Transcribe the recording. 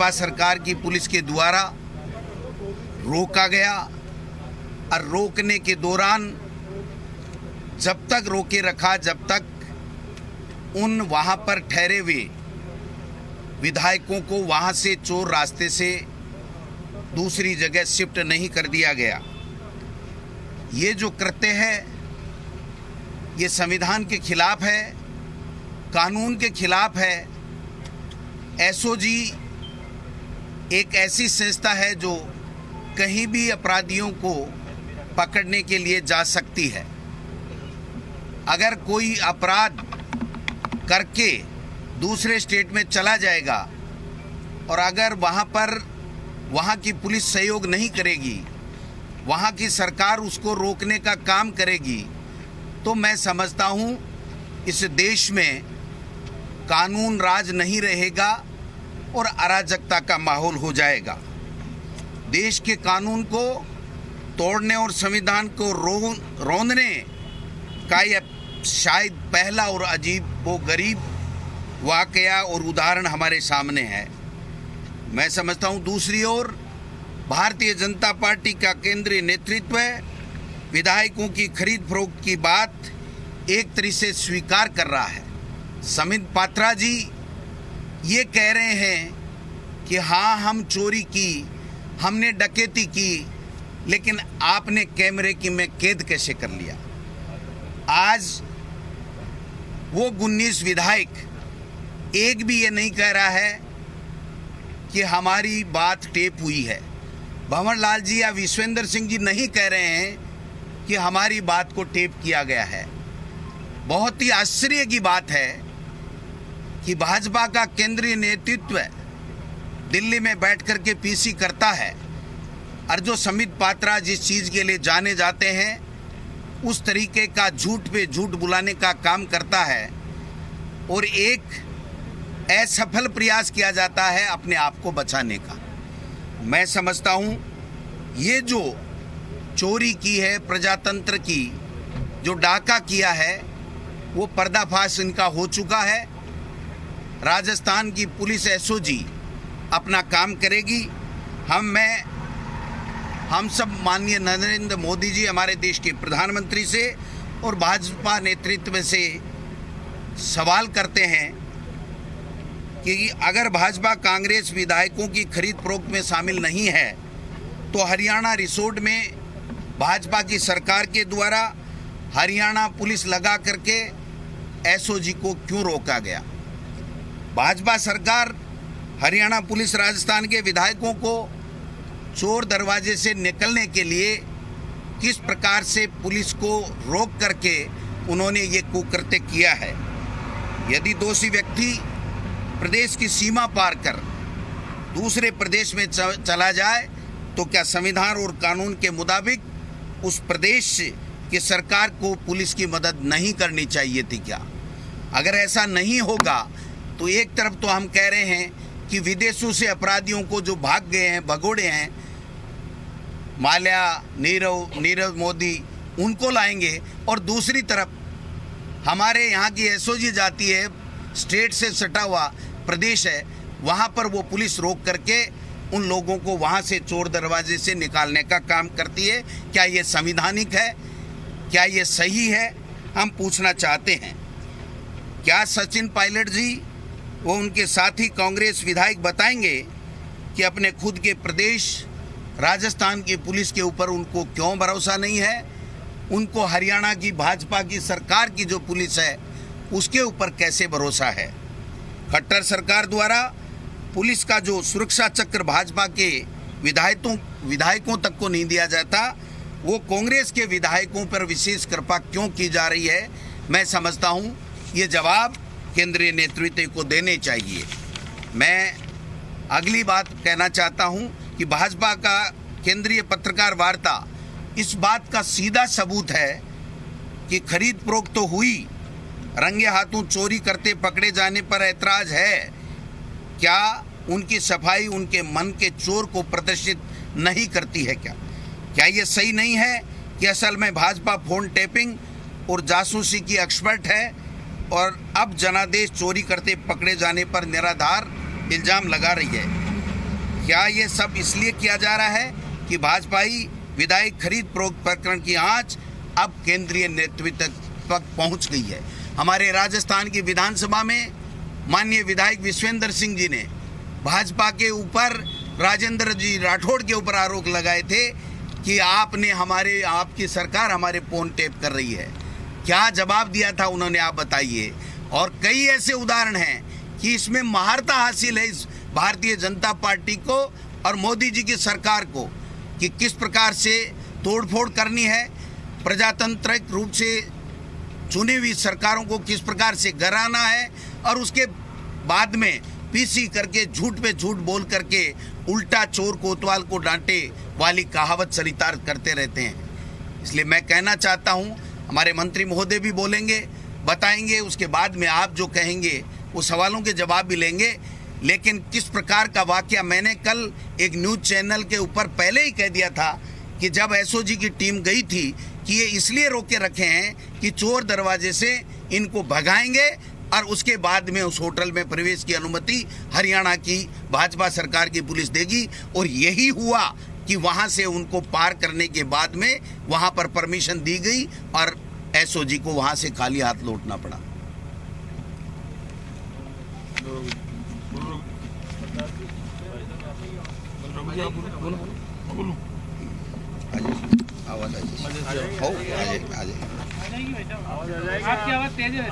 भाजपा सरकार की पुलिस के द्वारा रोका गया और रोकने के दौरान जब तक रोके रखा जब तक उन वहां पर ठहरे हुए विधायकों को वहां से चोर रास्ते से दूसरी जगह शिफ्ट नहीं कर दिया गया। ये जो कृत्य है ये संविधान के खिलाफ है, कानून के खिलाफ है। एसओजी एक ऐसी संस्था है जो कहीं भी अपराधियों को पकड़ने के लिए जा सकती है। अगर कोई अपराध करके दूसरे स्टेट में चला जाएगा और अगर वहाँ की पुलिस सहयोग नहीं करेगी, वहाँ की सरकार उसको रोकने का काम करेगी, तो मैं समझता हूँ इस देश में कानून राज नहीं रहेगा और अराजकता का माहौल हो जाएगा। देश के कानून को तोड़ने और संविधान को रौंदने का यह शायद पहला और अजीबोगरीब वाकया और उदाहरण हमारे सामने है। मैं समझता हूँ दूसरी ओर भारतीय जनता पार्टी का केंद्रीय नेतृत्व विधायकों की खरीद फरोख्त की बात एक तरह से स्वीकार कर रहा है। समित पात्रा जी ये कह रहे हैं कि हाँ हम चोरी की, हमने डकैती की, लेकिन आपने कैमरे की में कैद कैसे कर लिया। आज वो 19 विधायक एक भी ये नहीं कह रहा है कि हमारी बात टेप हुई है। भंवर लाल जी या विश्वेंद्र सिंह जी नहीं कह रहे हैं कि हमारी बात को टेप किया गया है। बहुत ही आश्चर्य की बात है कि भाजपा का केंद्रीय नेतृत्व दिल्ली में बैठ कर के पीसी करता है और जो समित पात्रा जिस चीज़ के लिए जाने जाते हैं उस तरीके का झूठ पे झूठ बुलाने का काम करता है और एक असफल प्रयास किया जाता है अपने आप को बचाने का। मैं समझता हूँ ये जो चोरी की है प्रजातंत्र की, जो डाका किया है, वो पर्दाफाश इनका हो चुका है। राजस्थान की पुलिस एसओजी अपना काम करेगी। हम सब माननीय नरेंद्र मोदी जी हमारे देश के प्रधानमंत्री से और भाजपा नेतृत्व से सवाल करते हैं कि अगर भाजपा कांग्रेस विधायकों की खरीद फरोख्त में शामिल नहीं है तो हरियाणा रिसोर्ट में भाजपा की सरकार के द्वारा हरियाणा पुलिस लगा करके एसओजी को क्यों रोका गया। भाजपा सरकार हरियाणा पुलिस राजस्थान के विधायकों को चोर दरवाजे से निकलने के लिए किस प्रकार से पुलिस को रोक करके उन्होंने ये कुकृत्य किया है। यदि दोषी व्यक्ति प्रदेश की सीमा पार कर दूसरे प्रदेश में चला जाए तो क्या संविधान और कानून के मुताबिक उस प्रदेश की सरकार को पुलिस की मदद नहीं करनी चाहिए थी क्या? अगर ऐसा नहीं होगा तो एक तरफ तो हम कह रहे हैं कि विदेशों से अपराधियों को जो भाग गए हैं, भगोड़े हैं, माल्या, नीरव मोदी, उनको लाएंगे, और दूसरी तरफ हमारे यहाँ की एसओजी जाती है, स्टेट से सटा हुआ प्रदेश है, वहाँ पर वो पुलिस रोक करके उन लोगों को वहाँ से चोर दरवाजे से निकालने का काम करती है। क्या ये संवैधानिक है? क्या ये सही है? हम पूछना चाहते हैं। क्या सचिन पायलट जी वो उनके साथी कांग्रेस विधायक बताएंगे कि अपने खुद के प्रदेश राजस्थान की पुलिस के ऊपर उनको क्यों भरोसा नहीं है? उनको हरियाणा की भाजपा की सरकार की जो पुलिस है उसके ऊपर कैसे भरोसा है? खट्टर सरकार द्वारा पुलिस का जो सुरक्षा चक्र भाजपा के विधायकों तक को नहीं दिया जाता, वो कांग्रेस के विधायकों पर विशेष कृपा क्यों की जा रही है? मैं समझता हूँ ये जवाब केंद्रीय नेतृत्व को देने चाहिए। मैं अगली बात कहना चाहता हूँ कि भाजपा का केंद्रीय पत्रकार वार्ता इस बात का सीधा सबूत है कि खरीद फरोख्त तो हुई, रंगे हाथों चोरी करते पकड़े जाने पर ऐतराज है। क्या उनकी सफाई उनके मन के चोर को प्रदर्शित नहीं करती है? क्या ये सही नहीं है कि असल में भाजपा फोन टैपिंग और जासूसी की एक्सपर्ट है और अब जनादेश चोरी करते पकड़े जाने पर निराधार इल्जाम लगा रही है? क्या ये सब इसलिए किया जा रहा है कि भाजपाई विधायक खरीद प्रकरण की आंच अब केंद्रीय नेतृत्व तक पहुंच गई है। हमारे राजस्थान की विधानसभा में माननीय विधायक विश्वेंद्र सिंह जी ने भाजपा के ऊपर, राजेंद्र जी राठौड़ के ऊपर आरोप लगाए थे कि आपकी सरकार हमारे फोन टैप कर रही है। क्या जवाब दिया था उन्होंने, आप बताइए। और कई ऐसे उदाहरण हैं कि इसमें महारता हासिल है इस भारतीय जनता पार्टी को और मोदी जी की सरकार को कि किस प्रकार से तोड़फोड़ करनी है, प्रजातांत्रिक रूप से चुनी हुई सरकारों को किस प्रकार से गिराना है और उसके बाद में पीसी करके झूठ पे झूठ बोल करके उल्टा चोर कोतवाल को डांटे वाली कहावत चरितार्थ करते रहते हैं। इसलिए मैं कहना चाहता हूं, हमारे मंत्री महोदय भी बोलेंगे, बताएंगे, उसके बाद में आप जो कहेंगे वो सवालों के जवाब भी लेंगे। लेकिन किस प्रकार का वाकया, मैंने कल एक न्यूज़ चैनल के ऊपर पहले ही कह दिया था कि जब एसओजी की टीम गई थी कि ये इसलिए रोके रखे हैं कि चोर दरवाजे से इनको भगाएंगे और उसके बाद में उस होटल में प्रवेश की अनुमति हरियाणा की भाजपा सरकार की पुलिस देगी। और यही हुआ कि वहां से उनको पार करने के बाद में वहां पर परमिशन दी गई और एसओजी को वहां से खाली हाथ लौटना पड़ा। आवाज आ जाए। आपकी आवाज तेज है।